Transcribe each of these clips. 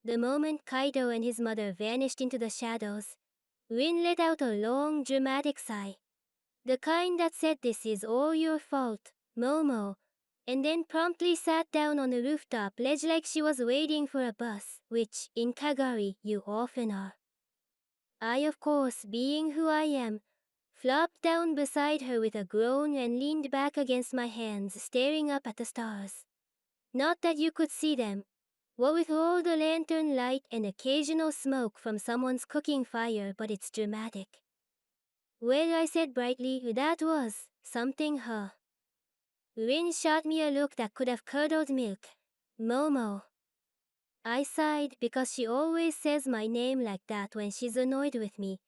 The moment Kaido and his mother vanished into the shadows, Rin let out a long, dramatic sigh. The kind that said, "This is all your fault, Momo," and then promptly sat down on the rooftop ledge like she was waiting for a bus, which, in Kagari, you often are. I, of course, being who I am, flopped down beside her with a groan and leaned back against my hands, staring up at the stars. Not that you could see them, what with all the lantern light and occasional smoke from someone's cooking fire, but it's dramatic. Well, I said brightly, that was something, huh? Rin shot me a look that could have curdled milk. Momo. I sighed because she always says my name like that when she's annoyed with me.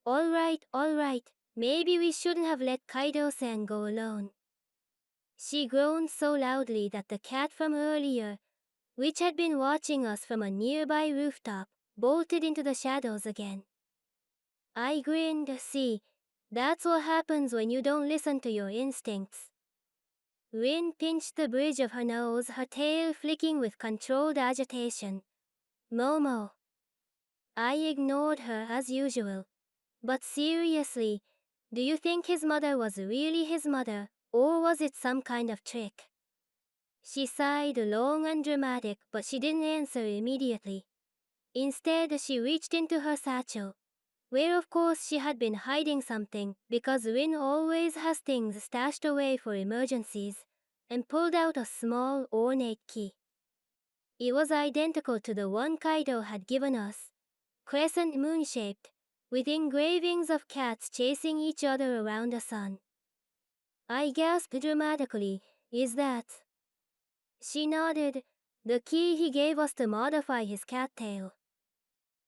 All right, maybe we shouldn't have let Kaido-san go alone. She groaned so loudly that the cat from earlier, which had been watching us from a nearby rooftop, bolted into the shadows again. I grinned. See, that's what happens when you don't listen to your instincts. Rin pinched the bridge of her nose, her tail flicking with controlled agitation. Momo. I ignored her as usual. But seriously, do you think his mother was really his mother, or was it some kind of trick? She sighed long and dramatic, but she didn't answer immediately. Instead, she reached into her satchel, where of course she had been hiding something, because Rin always has things stashed away for emergencies, and pulled out a small, ornate key. It was identical to the one Kaido had given us, crescent moon-shaped, with engravings of cats chasing each other around the sun. I gasped dramatically, "Is that?" She nodded, "The key he gave us to modify his cattail."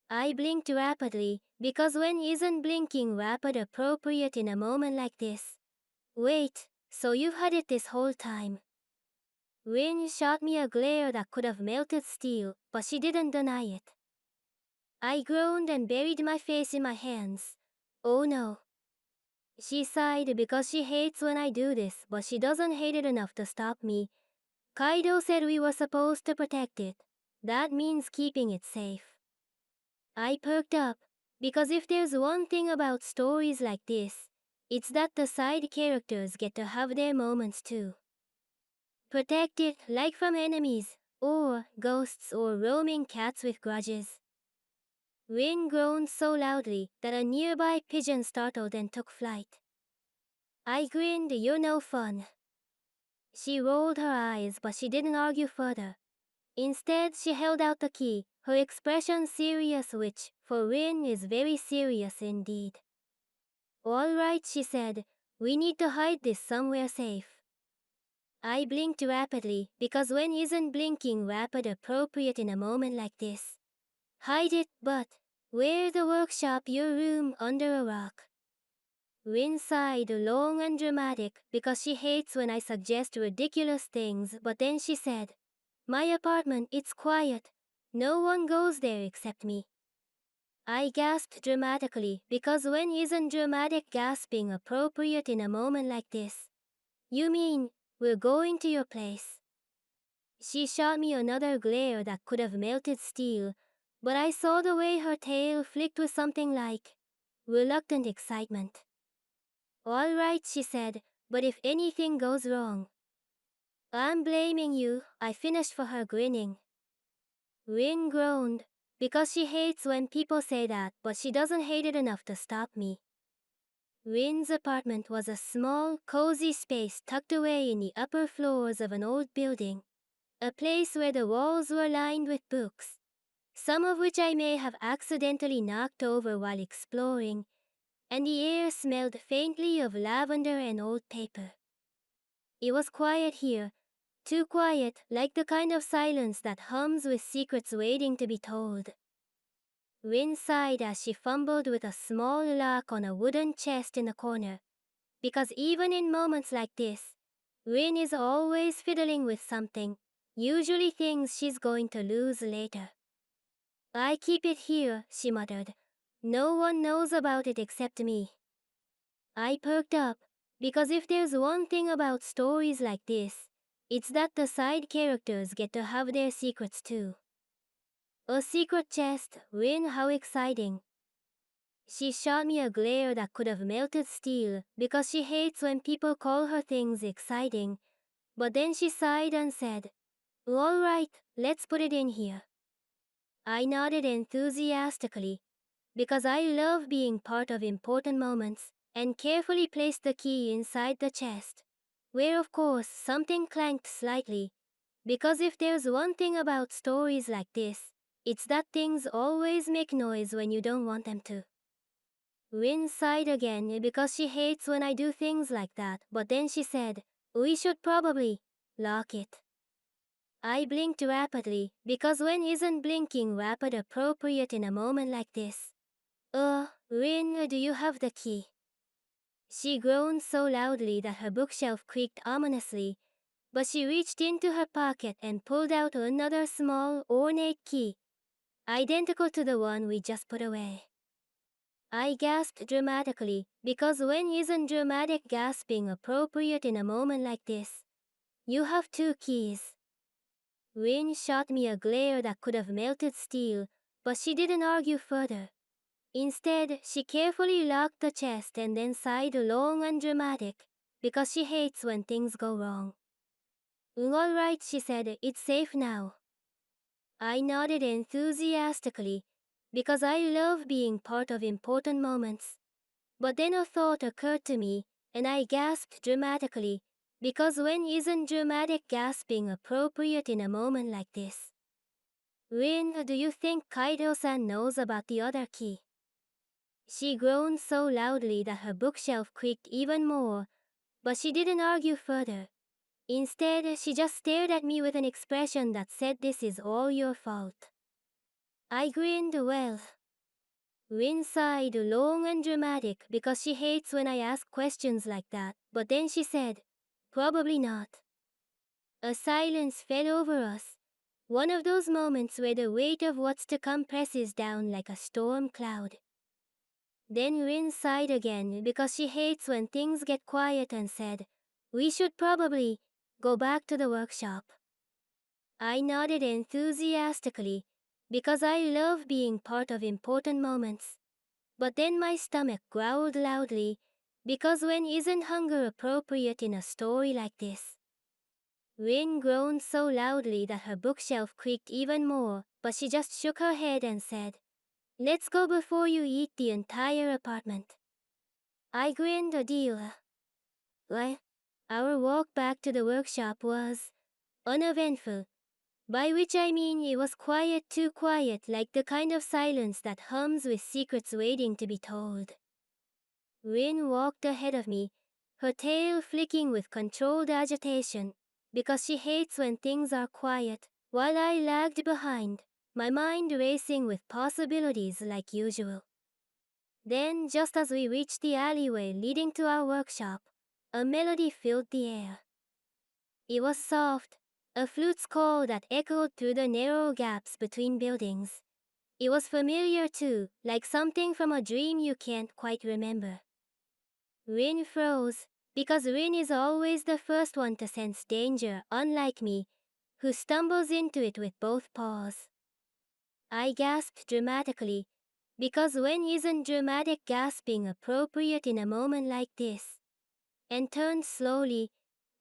I blinked rapidly, because when isn't blinking rapid appropriate in a moment like this? Wait, so you've had it this whole time? Rin shot me a glare that could have melted steel, but she didn't deny it. I groaned and buried my face in my hands. Oh no. She sighed because she hates when I do this, but she doesn't hate it enough to stop me. Kaido said we were supposed to protect it. That means keeping it safe. I perked up, because if there's one thing about stories like this, it's that the side characters get to have their moments too. Protect it, like from enemies, or ghosts or roaming cats with grudges. Rin groaned so loudly that a nearby pigeon startled and took flight. I grinned, "You're no fun." She rolled her eyes, but she didn't argue further. Instead, she held out the key, her expression serious, which, for Rin, is very serious indeed. "All right," she said, "we need to hide this somewhere safe." I blinked rapidly, because when isn't blinking rapid appropriate in a moment like this? Hide it, but where? The workshop, your room, under a rock. Rin sighed, long and dramatic, because she hates when I suggest ridiculous things, but then she said, "My apartment, it's quiet. No one goes there except me." I gasped dramatically, because when isn't dramatic gasping appropriate in a moment like this? "You mean, we're going to your place?" She shot me another glare that could have melted steel, but I saw the way her tail flicked with something like reluctant excitement. "All right," she said, "but if anything goes wrong." "I'm blaming you," I finished for her, grinning. Rin groaned, because she hates when people say that, but she doesn't hate it enough to stop me. Rin's apartment was a small, cozy space tucked away in the upper floors of an old building, a place where the walls were lined with books, some of which I may have accidentally knocked over while exploring, and the air smelled faintly of lavender and old paper. It was quiet here, too quiet, like the kind of silence that hums with secrets waiting to be told. Rin sighed as she fumbled with a small lock on a wooden chest in the corner, because even in moments like this, Rin is always fiddling with something, usually things she's going to lose later. "I keep it here," she muttered. "No one knows about it except me." I perked up, because if there's one thing about stories like this, it's that the side characters get to have their secrets too. A secret chest, Rin, how exciting. She shot me a glare that could have melted steel because she hates when people call her things exciting. But then she sighed and said, "All right, let's put it in here." I nodded enthusiastically because I love being part of important moments and carefully placed the key inside the chest, where of course something clanked slightly. Because if there's one thing about stories like this, it's that things always make noise when you don't want them to. Rin sighed again because she hates when I do things like that, but then she said, "We should probably lock it." I blinked rapidly because when isn't blinking rapid appropriate in a moment like this? Rin, do you have the key?" She groaned so loudly that her bookshelf creaked ominously, but she reached into her pocket and pulled out another small, ornate key, identical to the one we just put away. I gasped dramatically, because when isn't dramatic gasping appropriate in a moment like this? "You have two keys." Rin shot me a glare that could have melted steel, but she didn't argue further. Instead, she carefully locked the chest and then sighed long and dramatic, because she hates when things go wrong. "All right," she said, "it's safe now." I nodded enthusiastically, because I love being part of important moments. But then a thought occurred to me, and I gasped dramatically, because when isn't dramatic gasping appropriate in a moment like this? "Rin, do you think Kaido-san knows about the other key?" She groaned so loudly that her bookshelf creaked even more, but she didn't argue further. Instead, she just stared at me with an expression that said, "This is all your fault." I grinned. Well, Rin sighed long and dramatic because she hates when I ask questions like that, but then she said, "Probably not." A silence fell over us, one of those moments where the weight of what's to come presses down like a storm cloud. Then Rin sighed again because she hates when things get quiet and said, "We should probably go back to the workshop." I nodded enthusiastically because I love being part of important moments. But then my stomach growled loudly because when isn't hunger appropriate in a story like this? Rin groaned so loudly that her bookshelf creaked even more, but she just shook her head and said, "Let's go before you eat the entire apartment." I grinned. "A deal." Well, our walk back to the workshop was uneventful, by which I mean it was quiet, too quiet, like the kind of silence that hums with secrets waiting to be told. Rin walked ahead of me, her tail flicking with controlled agitation, because she hates when things are quiet, while I lagged behind, my mind racing with possibilities like usual. Then, just as we reached the alleyway leading to our workshop, a melody filled the air. It was soft, a flute's call that echoed through the narrow gaps between buildings. It was familiar too, like something from a dream you can't quite remember. Rin froze, because Rin is always the first one to sense danger, unlike me, who stumbles into it with both paws. I gasped dramatically, because when isn't dramatic gasping appropriate in a moment like this? And turned slowly,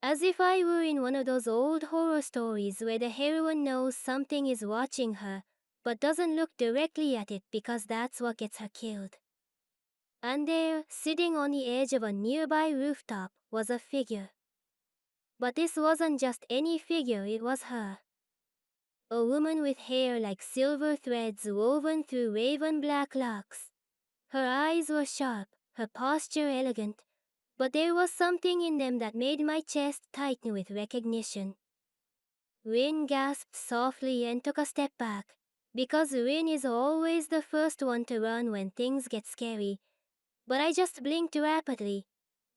as if I were in one of those old horror stories where the heroine knows something is watching her, but doesn't look directly at it because that's what gets her killed. And there, sitting on the edge of a nearby rooftop, was a figure. But this wasn't just any figure, it was her. A woman with hair like silver threads woven through raven black locks. Her eyes were sharp, her posture elegant, but there was something in them that made my chest tighten with recognition. Rin gasped softly and took a step back, because Rin is always the first one to run when things get scary. But I just blinked rapidly,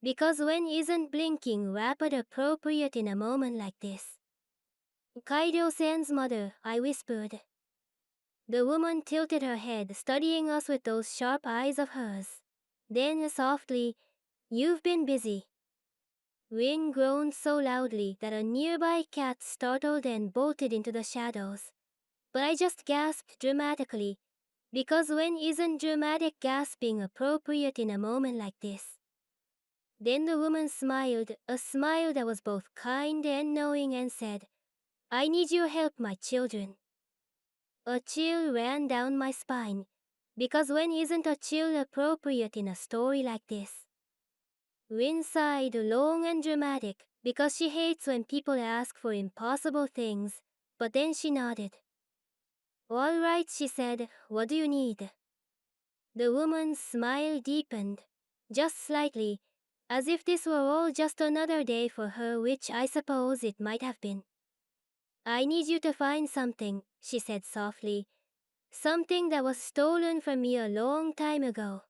because when isn't blinking rapid appropriate in a moment like this? "Kaido-san's mother," I whispered. The woman tilted her head, studying us with those sharp eyes of hers. Then softly, "You've been busy." Rin groaned so loudly that a nearby cat startled and bolted into the shadows. But I just gasped dramatically, because when isn't dramatic gasping appropriate in a moment like this? Then the woman smiled, a smile that was both kind and knowing, and said, I need your help, my children. A chill ran down my spine, because when isn't a chill appropriate in a story like this? Rin sighed long and dramatic, because she hates when people ask for impossible things, but then she nodded. All right, she said, what do you need? The woman's smile deepened, just slightly, as if this were all just another day for her, which I suppose it might have been. I need you to find something, she said softly. Something that was stolen from me a long time ago.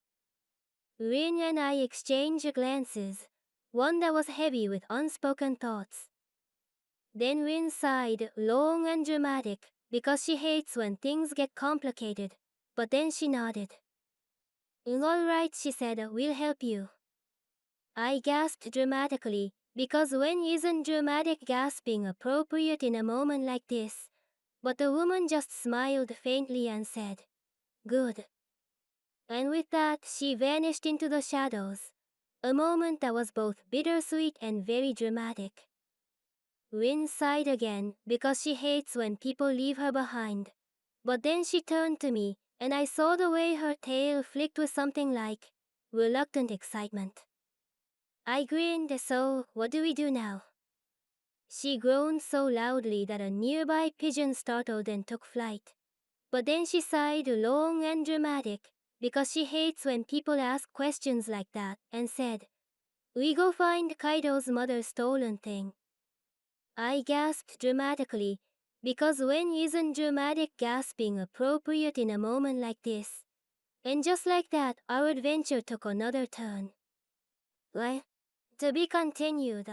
Rin and I exchanged glances, one that was heavy with unspoken thoughts. Then Rin sighed, long and dramatic, because she hates when things get complicated, but then she nodded. All right, she said, we'll help you. I gasped dramatically, because when isn't dramatic gasping appropriate in a moment like this? But the woman just smiled faintly and said, Good. And with that, she vanished into the shadows, a moment that was both bittersweet and very dramatic. Rin sighed again, because she hates when people leave her behind. But then she turned to me, and I saw the way her tail flicked with something like reluctant excitement. I grinned, so what do we do now? She groaned so loudly that a nearby pigeon startled and took flight. But then she sighed long and dramatic, because she hates when people ask questions like that, and said, We go find Kaido's mother's stolen thing. I gasped dramatically, because when isn't dramatic gasping appropriate in a moment like this? And just like that, our adventure took another turn. Well, to be continued.